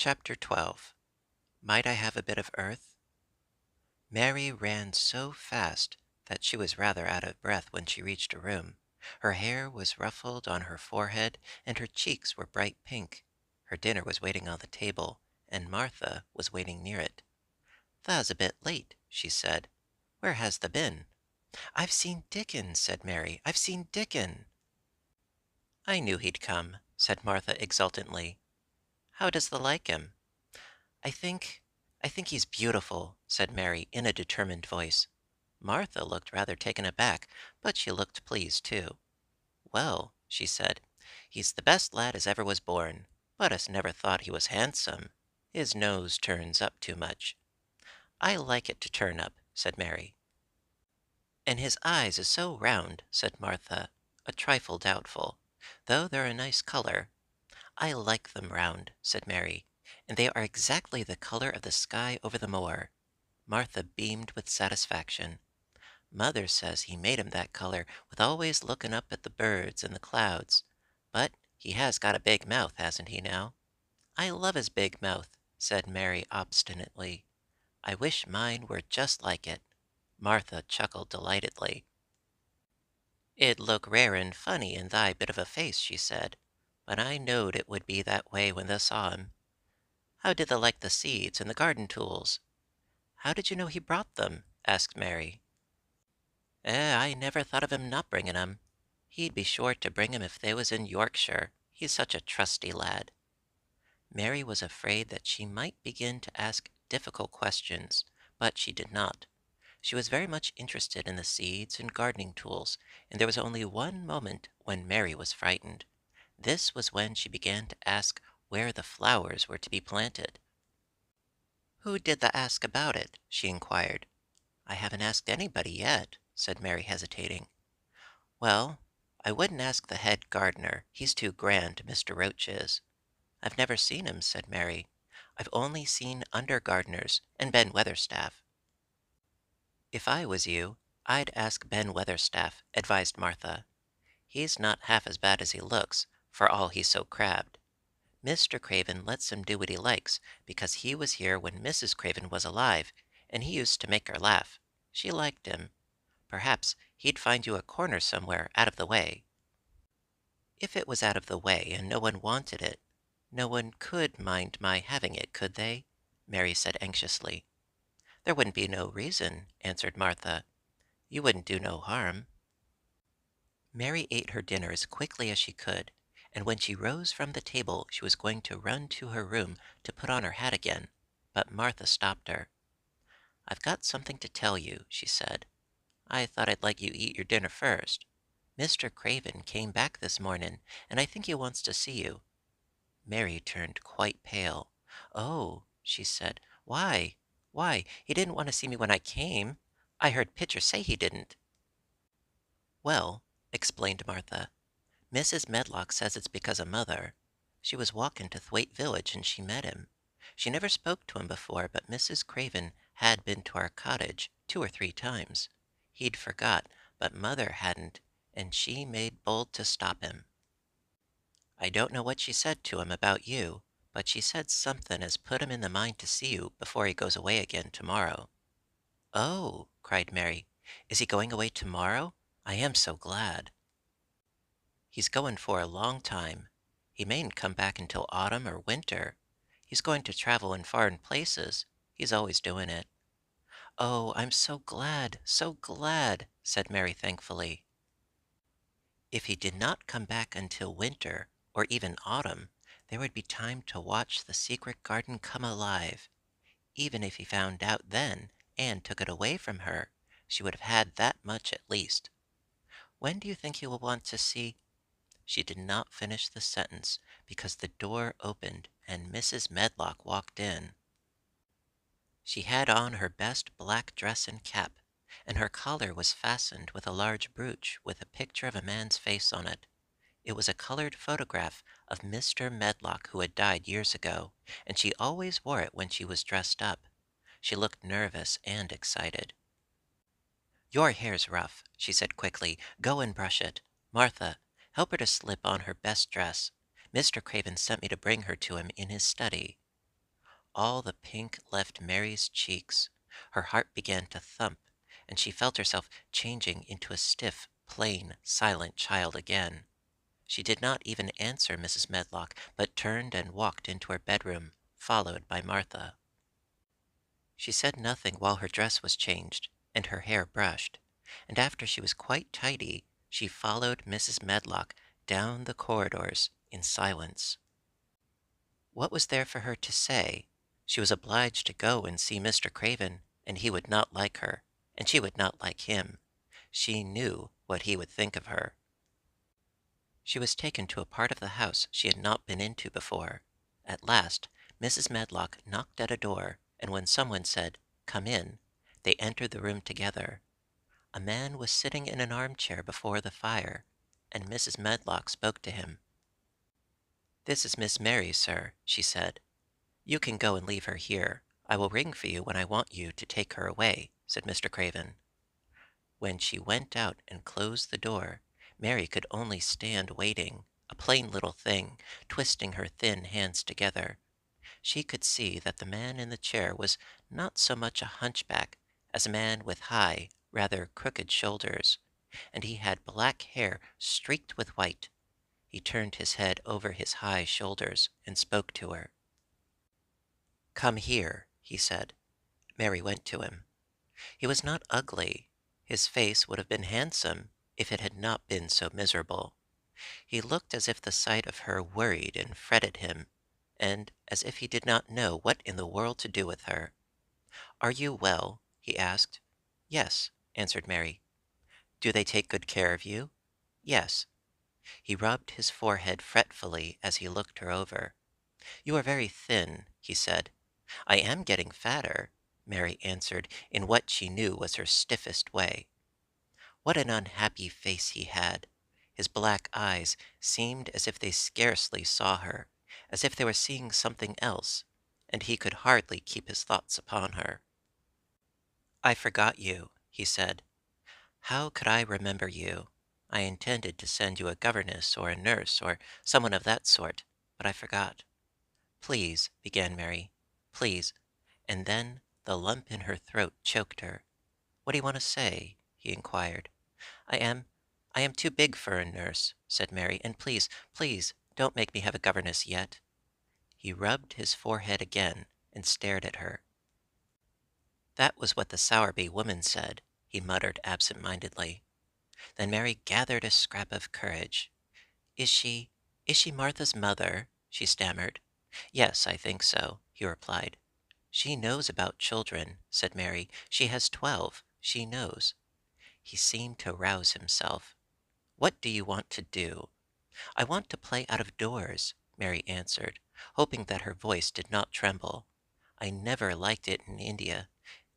Chapter 12. Might I have a bit of earth? Mary ran so fast that she was rather out of breath when she reached her room. Her hair was ruffled on her forehead, and her cheeks were bright pink. Her dinner was waiting on the table, and Martha was waiting near it. "Tha's a bit late," she said. "Where has tha been?" "I've seen Dickon," said Mary. "I've seen Dickon." "I knew he'd come," said Martha exultantly. "How does thee like him?" "I think I think he's beautiful," said Mary in a determined voice. Martha looked rather taken aback, but she looked pleased too. "Well," she said, "he's the best lad as ever was born, but us never thought he was handsome. His nose turns up too much." "I like it to turn up," said Mary. "And his eyes is so round," said Martha, a trifle doubtful, "though they're a nice color." "I like them round," said Mary, "and they are exactly the color of the sky over the moor." Martha beamed with satisfaction. "Mother says he made 'em that color with always lookin' up at the birds and the clouds. But he has got a big mouth, hasn't he now?" "I love his big mouth," said Mary obstinately. "I wish mine were just like it." Martha chuckled delightedly. "It'd look rare and funny in thy bit of a face," she said, "but I knowed it would be that way when thou saw him. How did thou like the seeds and the garden tools?" "How did you know he brought them?" asked Mary. I never thought of him not bringing 'em. He'd be sure to bring 'em if they was in Yorkshire. He's such a trusty lad." Mary was afraid that she might begin to ask difficult questions, but she did not. She was very much interested in the seeds and gardening tools, and there was only one moment when Mary was frightened. This was when she began to ask where the flowers were to be planted. "Who did thou ask about it?" she inquired. "I haven't asked anybody yet," said Mary, hesitating. "Well, I wouldn't ask the head gardener. He's too grand, Mr. Roach is." "I've never seen him," said Mary. "I've only seen under gardeners and Ben Weatherstaff." "If I was you, I'd ask Ben Weatherstaff," advised Martha. "He's not half as bad as he looks, for all he's so crabbed. Mr. Craven lets him do what he likes, because he was here when Mrs. Craven was alive, and he used to make her laugh. She liked him. Perhaps he'd find you a corner somewhere out of the way." "If it was out of the way and no one wanted it, no one could mind my having it, could they?" Mary said anxiously. "There wouldn't be no reason," answered Martha. "You wouldn't do no harm." Mary ate her dinner as quickly as she could, and when she rose from the table she was going to run to her room to put on her hat again, but Martha stopped her. "I've got something to tell you," she said. "I thought I'd let you eat your dinner first. Mr. Craven came back this mornin', and I think he wants to see you." Mary turned quite pale. "Oh," she said. "Why? Why? He didn't want to see me when I came. I heard Pitcher say he didn't." "Well," explained Martha, "Mrs. Medlock says it's because of mother. She was walkin' to Thwaite Village and she met him. She never spoke to him before, but Mrs. Craven had been to our cottage 2 or 3 times. He'd forgot, but mother hadn't, and she made bold to stop him. I don't know what she said to him about you, but she said somethin' as put him in the mind to see you before he goes away again tomorrow." "Oh!" cried Mary. "Is he going away tomorrow? I am so glad." "He's goin' for a long time. He mayn't come back until autumn or winter. He's going to travel in foreign places. He's always doing it." "Oh, I'm so glad," said Mary thankfully. If he did not come back until winter, or even autumn, there would be time to watch the secret garden come alive. Even if he found out then and took it away from her, she would have had that much at least. "When do you think he will want to see—" She did not finish the sentence because the door opened and Mrs. Medlock walked in. She had on her best black dress and cap, and her collar was fastened with a large brooch with a picture of a man's face on it. It was a colored photograph of Mr. Medlock who had died years ago, and she always wore it when she was dressed up. She looked nervous and excited. "Your hair's rough," she said quickly. "Go and brush it. Martha, help her to slip on her best dress. Mr. Craven sent me to bring her to him in his study." All the pink left Mary's cheeks. Her heart began to thump, and she felt herself changing into a stiff, plain, silent child again. She did not even answer Mrs. Medlock, but turned and walked into her bedroom, followed by Martha. She said nothing while her dress was changed and her hair brushed, and after she was quite tidy, she followed Mrs. Medlock down the corridors in silence. What was there for her to say? She was obliged to go and see Mr. Craven, and he would not like her, and she would not like him. She knew what he would think of her. She was taken to a part of the house she had not been into before. At last, Mrs. Medlock knocked at a door, and when someone said, "Come in," they entered the room together. A man was sitting in an armchair before the fire, and Mrs. Medlock spoke to him. "This is Miss Mary, sir," she said. "You can go and leave her here. I will ring for you when I want you to take her away," said Mr. Craven. When she went out and closed the door, Mary could only stand waiting, a plain little thing, twisting her thin hands together. She could see that the man in the chair was not so much a hunchback as a man with high, rather crooked shoulders, and he had black hair streaked with white. He turned his head over his high shoulders and spoke to her. "Come here," he said. Mary went to him. He was not ugly. His face would have been handsome if it had not been so miserable. He looked as if the sight of her worried and fretted him, and as if he did not know what in the world to do with her. "Are you well?" he asked. "Yes," answered Mary. "Do they take good care of you?" "Yes." He rubbed his forehead fretfully as he looked her over. "You are very thin," he said. "I am getting fatter," Mary answered in what she knew was her stiffest way. What an unhappy face he had! His black eyes seemed as if they scarcely saw her, as if they were seeing something else, and he could hardly keep his thoughts upon her. "I forgot you," he said. "How could I remember you? I intended to send you a governess or a nurse or someone of that sort, but I forgot." "Please," began Mary. "Please," and then the lump in her throat choked her. "What do you want to say?" he inquired. "I am I am too big for a nurse," said Mary, "and please, please don't make me have a governess yet." He rubbed his forehead again and stared at her. "That was what the Sowerby woman said," he muttered absent-mindedly. Then Mary gathered a scrap of courage. "Is she Martha's mother?" she stammered. "Yes, I think so," he replied. "She knows about children," said Mary. "She has 12. She knows." He seemed to rouse himself. "What do you want to do?" "I want to play out of doors," Mary answered, hoping that her voice did not tremble. "I never liked it in India.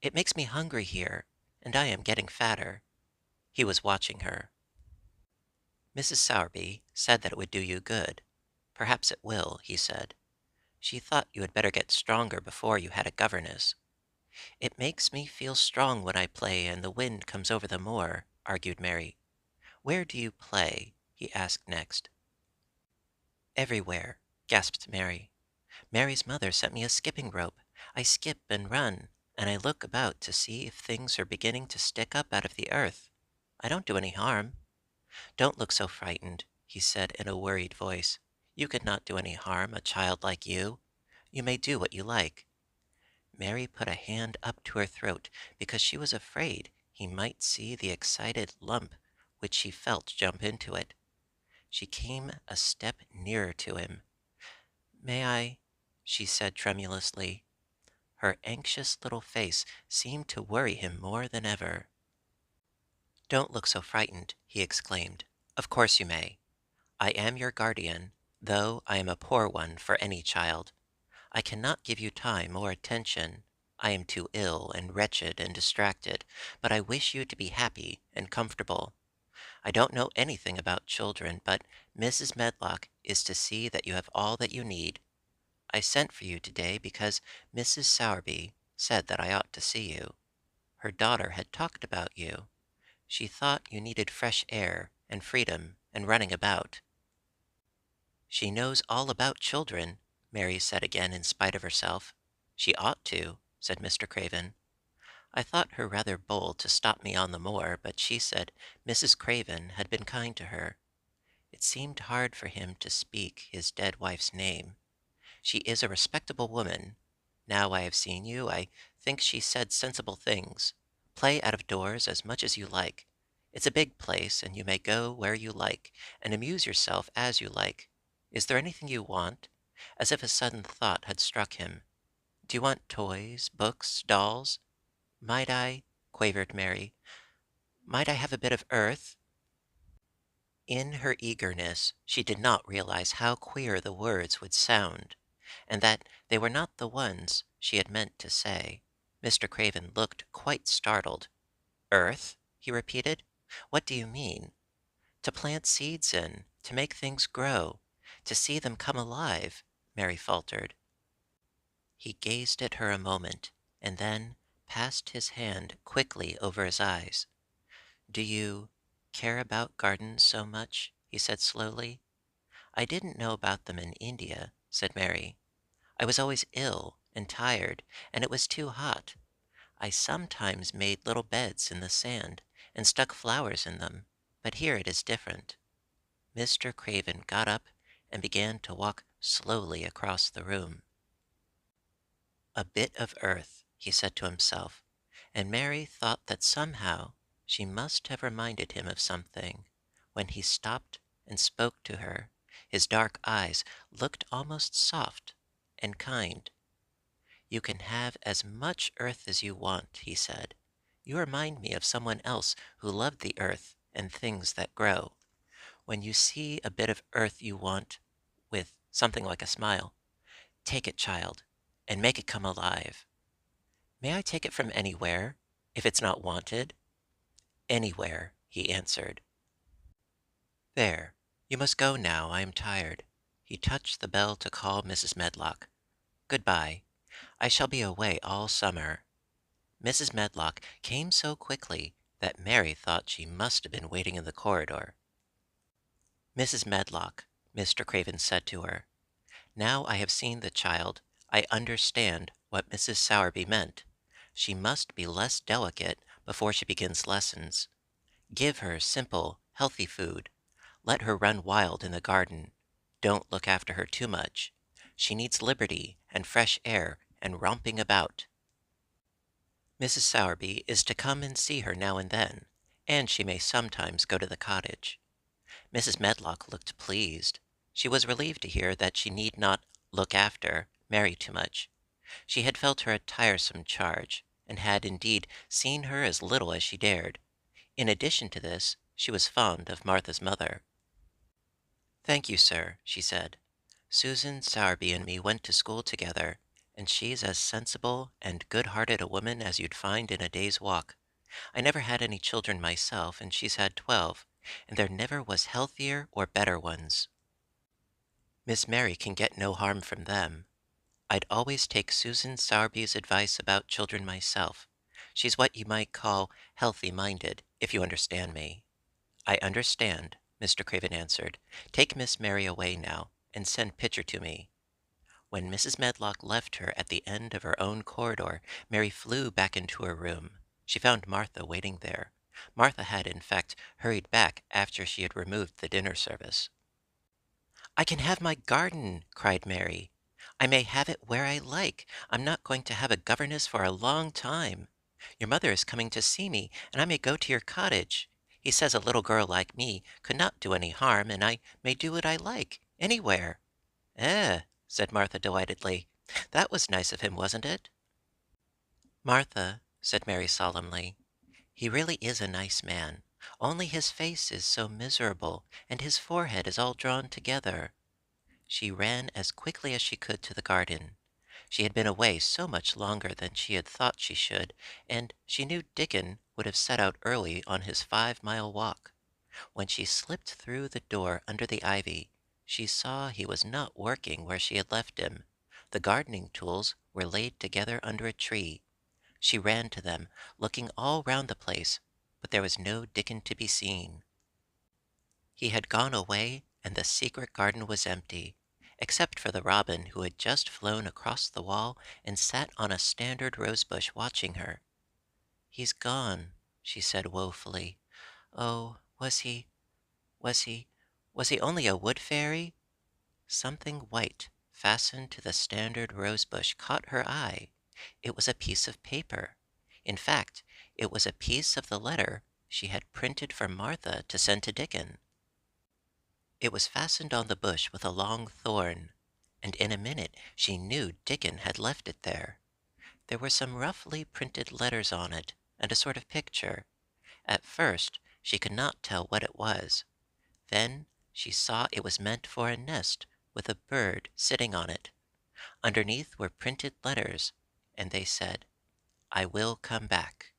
It makes me hungry here, and I am getting fatter." He was watching her. "Mrs. Sowerby said that it would do you good. Perhaps it will," he said. "She thought you had better get stronger before you had a governess." "It makes me feel strong when I play and the wind comes over the moor," argued Mary. "Where do you play?" he asked next. "Everywhere," gasped Mary. "Mary's mother sent me a skipping rope. I skip and run, and I look about to see if things are beginning to stick up out of the earth. I don't do any harm." "Don't look so frightened," he said in a worried voice. "You could not do any harm, a child like you. You may do what you like." Mary put a hand up to her throat because she was afraid he might see the excited lump which she felt jump into it. She came a step nearer to him. "May I?" she said tremulously. Her anxious little face seemed to worry him more than ever. "Don't look so frightened," he exclaimed. "Of course you may. I am your guardian, though I am a poor one for any child. I cannot give you time or attention. I am too ill and wretched and distracted, but I wish you to be happy and comfortable. I don't know anything about children, but Mrs. Medlock is to see that you have all that you need. I sent for you today because Mrs. Sowerby said that I ought to see you. Her daughter had talked about you. She thought you needed fresh air and freedom and running about." "She knows all about children," Mary said again in spite of herself. "She ought to," said Mr. Craven. I thought her rather bold to stop me on the moor, but she said Mrs. Craven had been kind to her. It seemed hard for him to speak his dead wife's name. She is a respectable woman. Now I have seen you, I think she said sensible things. Play out of doors as much as you like. It's a big place, and you may go where you like, and amuse yourself as you like. Is there anything you want?" As if a sudden thought had struck him. "Do you want toys, books, dolls?" "Might I," quavered Mary, "might I have a bit of earth?" In her eagerness, she did not realize how queer the words would sound, and that they were not the ones she had meant to say. Mr. Craven looked quite startled. "Earth?" he repeated. "What do you mean?" "To plant seeds in, to make things grow, to see them come alive," Mary faltered. He gazed at her a moment, and then passed his hand quickly over his eyes. "Do you care about gardens so much?" he said slowly. "I didn't know about them in India," said Mary. "I was always ill and tired, and it was too hot. I sometimes made little beds in the sand and stuck flowers in them, but here it is different." Mr. Craven got up and began to walk slowly across the room. "A bit of earth," he said to himself, and Mary thought that somehow she must have reminded him of something. When he stopped and spoke to her, his dark eyes looked almost soft and kind. "You can have as much earth as you want," he said. "You remind me of someone else who loved the earth and things that grow. When you see a bit of earth you want, with something like a smile, take it, child, and make it come alive." "May I take it from anywhere, if it's not wanted?" "Anywhere," he answered. "There, you must go now, I am tired." He touched the bell to call Mrs. Medlock. "Good-bye. I shall be away all summer." Mrs. Medlock came so quickly that Mary thought she must have been waiting in the corridor. "Mrs. Medlock," Mr. Craven said to her, "now I have seen the child, I understand what Mrs. Sowerby meant. She must be less delicate before she begins lessons. Give her simple, healthy food. Let her run wild in the garden. Don't look after her too much. She needs liberty and fresh air and romping about. Mrs. Sowerby is to come and see her now and then, and she may sometimes go to the cottage." Mrs. Medlock looked pleased. She was relieved to hear that she need not "look after" Mary too much. She had felt her a tiresome charge, and had indeed seen her as little as she dared. In addition to this, she was fond of Martha's mother. "Thank you, sir," she said. "Susan Sowerby and me went to school together, and she's as sensible and good-hearted a woman as you'd find in a day's walk. I never had any children myself, and she's had 12, and there never was healthier or better ones. Miss Mary can get no harm from them. I'd always take Susan Sowerby's advice about children myself. She's what you might call healthy-minded, if you understand me." "I understand," Mr. Craven answered. "Take Miss Mary away now, and send Pitcher to me." When Mrs. Medlock left her at the end of her own corridor, Mary flew back into her room. She found Martha waiting there. Martha had, in fact, hurried back after she had removed the dinner service. "I can have my garden!" cried Mary. "I may have it where I like. I'm not going to have a governess for a long time. Your mother is coming to see me, and I may go to your cottage. He says a little girl like me could not do any harm, and I may do what I like, anywhere." "Eh!" said Martha delightedly. "That was nice of him, wasn't it?" "Martha," said Mary solemnly, "he really is a nice man, only his face is so miserable, and his forehead is all drawn together." She ran as quickly as she could to the garden. She had been away so much longer than she had thought she should, and she knew Dickon would have set out early on his 5-mile walk. When she slipped through the door under the ivy, she saw he was not working where she had left him. The gardening tools were laid together under a tree. She ran to them, looking all round the place, but there was no Dickon to be seen. He had gone away, and the secret garden was empty. except for the robin who had just flown across the wall and sat on a standard rosebush watching her. "He's gone," she said woefully. "Oh, was he, was he only a wood fairy?" Something white fastened to the standard rosebush caught her eye. It was a piece of paper. In fact, it was a piece of the letter she had printed for Martha to send to Dickon. It was fastened on the bush with a long thorn, and in a minute she knew Dickon had left it there. There were some roughly printed letters on it, and a sort of picture. At first she could not tell what it was. Then she saw it was meant for a nest with a bird sitting on it. Underneath were printed letters, and they said, "I will come back."